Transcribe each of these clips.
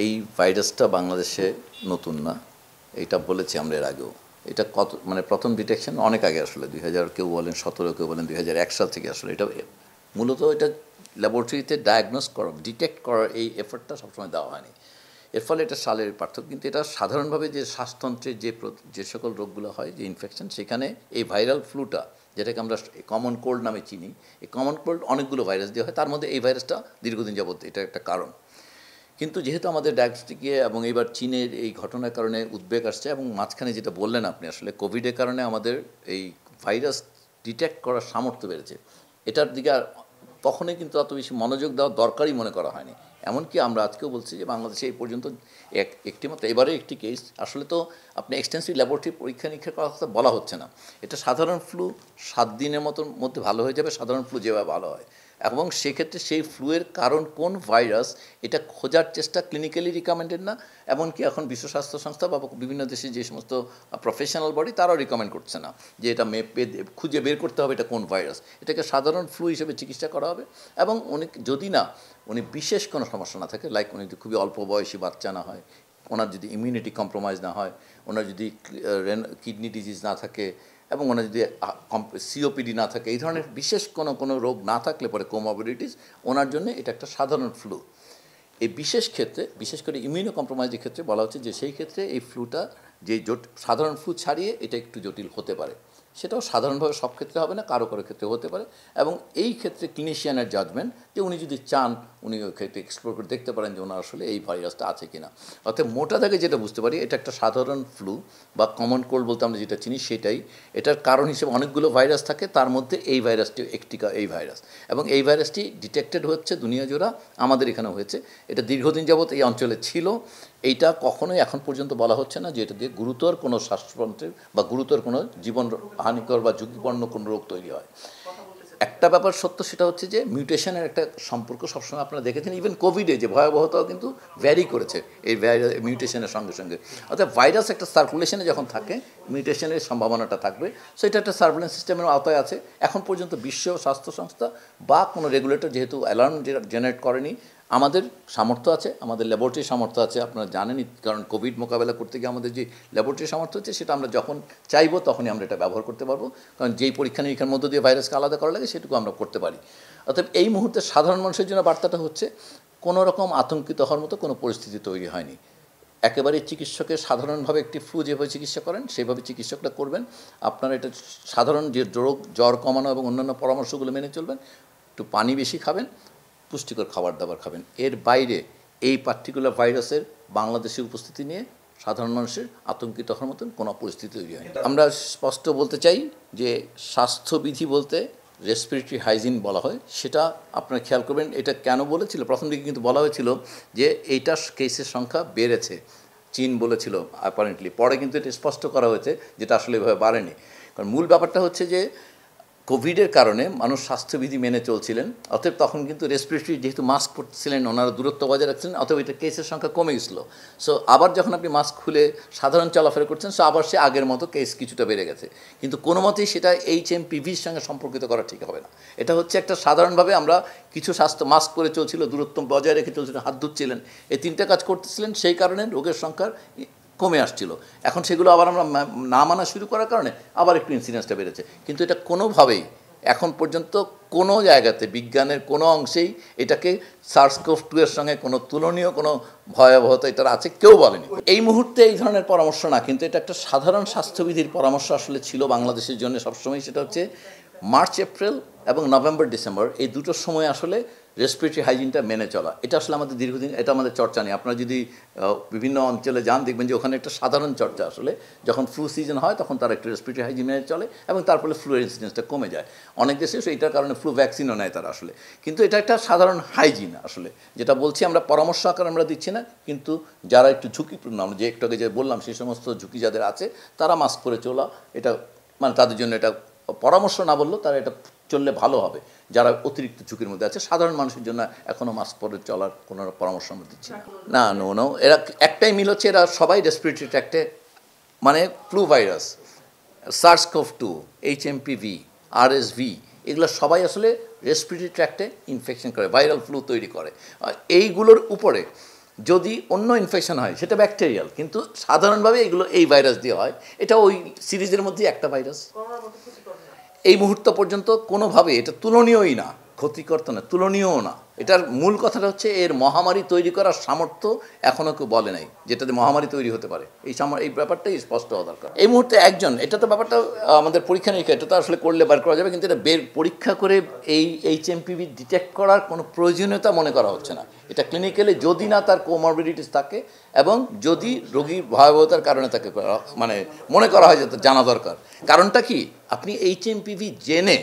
এই ভাইরাসটা বাংলাদেশে নতুন না, এটা বলেছি আমরা এর আগেও। এটা কত মানে প্রথম ডিটেকশন অনেক আগে, আসলে 2000 কেউ বলেন 17, কেউ বলেন 2001 সাল থেকে। আসলে এটা মূলত এটা ল্যাবরেটরিতে ডায়াগনোস করা, ডিটেক্ট করার এই এফোর্টটা সবসময় দেওয়া হয়নি। এর ফলে এটা সালের পার্থক্য। কিন্তু এটা সাধারণভাবে যে শ্বাসতন্ত্রের যে সকল রোগগুলো হয়, যে ইনফেকশন, সেখানে এই ভাইরাল ফ্লুটা, যেটাকে আমরা কমন কোল্ড নামে চিনি, এই কমন কোল্ড অনেকগুলো ভাইরাস দিয়ে হয়, তার মধ্যে এই ভাইরাসটা দীর্ঘদিন যাবত এটা একটা কারণ। কিন্তু যেহেতু আমাদের ডায়াগনস্টিকে এবং এইবার চীনের এই ঘটনার কারণে উদ্বেগ আসছে, এবং মাঝখানে যেটা বললেন আপনি, আসলে কোভিডের কারণে আমাদের এই ভাইরাস ডিটেক্ট করার সামর্থ্য বেড়েছে, এটার দিকে আর তখনই কিন্তু অত বেশি মনোযোগ দেওয়া দরকারই মনে করা হয়নি। এমনকি আমরা আজকেও বলছি যে বাংলাদেশে এই পর্যন্ত একটি মাত্র এবারে একটি কেস, আসলে তো আপনি এক্সটেন্সিভ ল্যাবরেটরি পরীক্ষা নিরীক্ষা করার কথা বলা হচ্ছে না। এটা সাধারণ ফ্লু 7 দিনের মধ্যে ভালো হয়ে যাবে, সাধারণ ফ্লু যেভাবে ভালো হয়। এবং সেক্ষেত্রে সেই ফ্লুয়ের কারণ কোন ভাইরাস, এটা খোঁজার চেষ্টা ক্লিনিক্যালি রিকমেন্ডেড না। এমনকি এখন বিশ্ব স্বাস্থ্য সংস্থা বা বিভিন্ন দেশে যে সমস্ত প্রফেশনাল বডি, তারাও রিকমেন্ড করছে না যে এটা খুঁজে বের করতে হবে এটা কোন ভাইরাস। এটাকে সাধারণ ফ্লু হিসেবে চিকিৎসা করা হবে। এবং যদি উনি বিশেষ কোনো সমস্যা না থাকে, লাইক উনি যদি খুবই অল্প বয়সী বাচ্চা না হয়, ওনার যদি ইমিউনিটি কম্প্রোমাইজ না হয়, ওনার যদি কিডনি ডিজিজ না থাকে, এবং ওনার যদি সিওপিডি না থাকে, এই ধরনের বিশেষ কোনো রোগ না থাকলে পরে কোমরবিডিটিস, ওনার জন্য এটা একটা সাধারণ ফ্লু। এই বিশেষ ক্ষেত্রে, বিশেষ করে ইমিউনো কম্প্রোমাইজের ক্ষেত্রে বলা হচ্ছে যে সেই ক্ষেত্রে এই ফ্লুটা যে সাধারণ ফ্লু ছাড়িয়ে এটা একটু জটিল হতে পারে। সেটাও সাধারণভাবে সব ক্ষেত্রে হবে না, কারো কারো ক্ষেত্রে হতে পারে। এবং এই ক্ষেত্রে ক্লিনিশিয়ানের জাজমেন্ট, যে উনি যদি চান উনি ওই ক্ষেত্রে এক্সপ্লোর করে দেখতে পারেন যে ওনার আসলে এই ভাইরাসটা আছে কিনা। অর্থাৎ মোটা দাগে যেটা বুঝতে পারি, এটা একটা সাধারণ ফ্লু বা কমন কোল্ড বলতে আমরা যেটা চিনি সেটাই। এটার কারণ হিসেবে অনেকগুলো ভাইরাস থাকে, তার মধ্যে এই ভাইরাসটি একটি এই ভাইরাস, এবং এই ভাইরাসটি ডিটেক্টেড হচ্ছে দুনিয়া জোড়া, আমাদের এখানে হয়েছে। এটা দীর্ঘদিন যাবত এই অঞ্চলে ছিল। এইটা কখনোই এখন পর্যন্ত বলা হচ্ছে না যে এটা দিয়ে গুরুতর কোনো শ্বাসতন্ত্রের বা গুরুতর কোনো জীবন হানিকর বা ঝুঁকিপূর্ণ কোনো রোগ তৈরি হয়। একটা ব্যাপার সত্য, সেটা হচ্ছে যে মিউটেশনের একটা সম্পর্ক সবসময় আপনারা দেখেছেন। ইভেন কোভিডে যে ভয়াবহতাও কিন্তু ভ্যারি করেছে এই মিউটেশনের সঙ্গে সঙ্গে। অর্থাৎ ভাইরাস একটা সার্কুলেশনে যখন থাকে, মিউটেশনের সম্ভাবনাটা থাকবে। সো এটা একটা সার্ভেলেন্স সিস্টেমের আওতায় আছে। এখন পর্যন্ত বিশ্ব স্বাস্থ্য সংস্থা বা কোনো রেগুলেটর যেহেতু অ্যালার্ম জেনারেট করেনি, আমাদের সামর্থ্য আছে, আমাদের ল্যাবরেটরির সামর্থ্য আছে। আপনারা জানেনই, কারণ কোভিড মোকাবেলা করতে গিয়ে আমাদের যে ল্যাবরেটরির সামর্থ্য হচ্ছে, সেটা আমরা যখন চাইবো তখনই আমরা এটা ব্যবহার করতে পারবো। কারণ যেই পরীক্ষা নিরীক্ষার মধ্য দিয়ে ভাইরাসকে আলাদা করা লাগে, সেটুকু আমরা করতে পারি। অর্থাৎ এই মুহূর্তে সাধারণ মানুষের জন্য বার্তাটা হচ্ছে, কোনো রকম আতঙ্কিত হওয়ার মতো কোনো পরিস্থিতি তৈরি হয়নি। একেবারে চিকিৎসকের সাধারণভাবে একটি ফ্লু যেভাবে চিকিৎসা করেন, সেভাবে চিকিৎসকরা করবেন। আপনারা এটা সাধারণ যে রোগ, জ্বর কমানো এবং অন্যান্য পরামর্শগুলো মেনে চলবেন। একটু পানি বেশি খাবেন, পুষ্টিকর খাবার দাবার খাবেন। এর বাইরে এই পার্টিকুলার ভাইরাসের বাংলাদেশে উপস্থিতি নিয়ে সাধারণ মানুষের আতঙ্কিত হওয়ার মতন কোনো পরিস্থিতি তৈরি হয়নি। আমরা স্পষ্ট বলতে চাই যে স্বাস্থ্যবিধি বলতে রেসপিরেটরি হাইজিন বলা হয়, সেটা আপনারা খেয়াল করবেন। এটা কেন বলেছিল, প্রথম দিকে কিন্তু বলা হয়েছিল যে এইটা কেসের সংখ্যা বেড়েছে, চীন বলেছিল অ্যাপারেন্টলি। পরে কিন্তু এটা স্পষ্ট করা হয়েছে যেটা আসলে এভাবে বাড়েনি। কারণ মূল ব্যাপারটা হচ্ছে যে কোভিডের কারণে মানুষ স্বাস্থ্যবিধি মেনে চলছিলেন, অতএব তখন কিন্তু রেসপিরেটরি যেহেতু মাস্ক পরছিলেন, ওনারা দূরত্ব বজায় রাখছিলেন, অতএব এটা কেসের সংখ্যা কমে গেছিলো। সো আবার যখন আপনি মাস্ক খুলে সাধারণ চলাফেরা করছেন, সো আবার সে আগের মতো কেস কিছুটা বেড়ে গেছে। কিন্তু কোনো মতেই সেটা HMPVর সঙ্গে সম্পর্কিত করা ঠিক হবে না। এটা হচ্ছে একটা সাধারণভাবে আমরা কিছু স্বাস্থ্য মাস্ক করে চলছিল, দূরত্ব বজায় রেখে চলছিলেন, হাত ধুচ্ছিলেন, এই তিনটা কাজ করতেছিলেন, সেই কারণে রোগের সংখ্যার কমে আসছিল। এখন সেগুলো আবার আমরা না মানা শুরু করার কারণে আবার একটু ইনসিডেন্সটা বেড়েছে। কিন্তু এটা কোনোভাবেই এখন পর্যন্ত কোনো জায়গাতে বিজ্ঞানের কোনো অংশেই এটাকে SARS-CoV-2 এর সঙ্গে কোনো তুলনীয় কোনো ভয়াবহতা এটার আছে কেউ বলেনি। এই মুহূর্তে এই ধরনের পরামর্শ না, কিন্তু এটা একটা সাধারণ স্বাস্থ্যবিধির পরামর্শ আসলে ছিল বাংলাদেশের জন্য সবসময়। সেটা হচ্ছে মার্চ, এপ্রিল এবং নভেম্বর, ডিসেম্বর, এই দুটো সময় আসলে রেসপিরেটরি হাইজিনটা মেনে চলা। এটা আসলে আমাদের দীর্ঘদিন, এটা আমাদের চর্চা নেই। আপনারা যদি বিভিন্ন অঞ্চলে যান, দেখবেন যে ওখানে একটা সাধারণ চর্চা আসলে, যখন ফ্লু সিজন হয় তখন তারা একটু রেসপিরেটরি হাইজিন মেনে চলে, এবং তার ফলে ফ্লুয়ের ইনসিডেন্সটা কমে যায়। অনেক দেশে এইটার কারণে ফ্লু ভ্যাকসিনও নেয় তারা আসলে। কিন্তু এটা একটা সাধারণ হাইজিন আসলে, যেটা বলছি আমরা পরামর্শ আকারে আমরা দিচ্ছি না। কিন্তু যারা একটু ঝুঁকিপূর্ণ, আমরা যে একটু আগে যে বললাম, সেই সমস্ত ঝুঁকি যাদের আছে, তারা মাস্ক করে চলা, এটা মানে তাদের জন্য এটা পরামর্শ না বললেও তারা এটা চললে ভালো হবে। যারা অতিরিক্ত ঝুঁকির মধ্যে আছে, সাধারণ মানুষের জন্য এখনও মাস্ক পরে চলার কোনো পরামর্শ আমরা দিচ্ছি না। নো, এরা একটাই মিল হচ্ছে, এরা সবাই রেসপিরেটরি ট্র্যাক্টে, মানে flu virus, SARS-CoV-2, HMPV, RSV, এগুলো সবাই আসলে রেসপিরেটরি ট্র্যাক্টে ইনফেকশন করে, ভাইরাল ফ্লু তৈরি করে। এইগুলোর উপরে যদি অন্য ইনফেকশন হয় সেটা ব্যাকটেরিয়াল, কিন্তু সাধারণভাবে এগুলো এই ভাইরাস দিয়ে হয়। এটা ওই সিরিজের মধ্যে একটা ভাইরাস। এই মুহূর্ত পর্যন্ত কোনোভাবে এটা তুলনীয়ই না, ক্ষতিকর তো না, তুলনীয়ও না। এটার মূল কথাটা হচ্ছে এর মহামারী তৈরি করার সামর্থ্য এখনও কেউ বলে নাই, যেটাতে মহামারী তৈরি হতে পারে। এই ব্যাপারটাই স্পষ্ট হওয়া দরকার। এই মুহূর্তে একজন, এটা তো ব্যাপারটা আমাদের পরীক্ষা নিরীক্ষা, এটা তো আসলে করলে বার করা যাবে, কিন্তু এটা পরীক্ষা করে এই এইচএমপিভি ডিটেক্ট করার কোনো প্রয়োজনীয়তা মনে করা হচ্ছে না। এটা ক্লিনিক্যালি যদি না তার কোমরবিডিটিস থাকে এবং যদি রোগীর ভয়াবহতার কারণে তাকে মানে মনে করা হয় যে জানা দরকার। কারণটা কি, আপনি এইচএমপিভি জেনে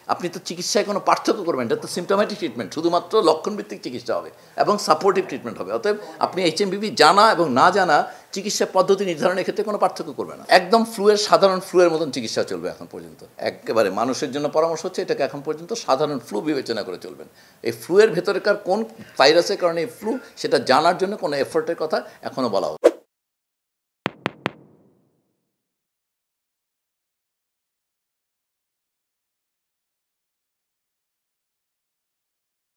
আপনি তো চিকিৎসায় কোনো পার্থক্য করবেন, এটা তো সিমটোম্যাটিক ট্রিটমেন্ট, শুধুমাত্র লক্ষণভিত্তিক চিকিৎসা হবে এবং সাপোর্টিভ ট্রিটমেন্ট হবে। অতএব আপনি এইচএমপিভি জানা এবং না জানা চিকিৎসা পদ্ধতি নির্ধারণের ক্ষেত্রে কোনো পার্থক্য করবে না। একদম সাধারণ ফ্লুয়ের মতন চিকিৎসা চলবে এখন পর্যন্ত। একেবারে মানুষের জন্য পরামর্শ হচ্ছে এটাকে এখন পর্যন্ত সাধারণ ফ্লু বিবেচনা করে চলবেন। এই ফ্লুয়ের ভেতরেকার কোন ভাইরাসের কারণে এই ফ্লু, সেটা জানার জন্য কোনো এফোর্টের কথা এখনও বলা হচ্ছে।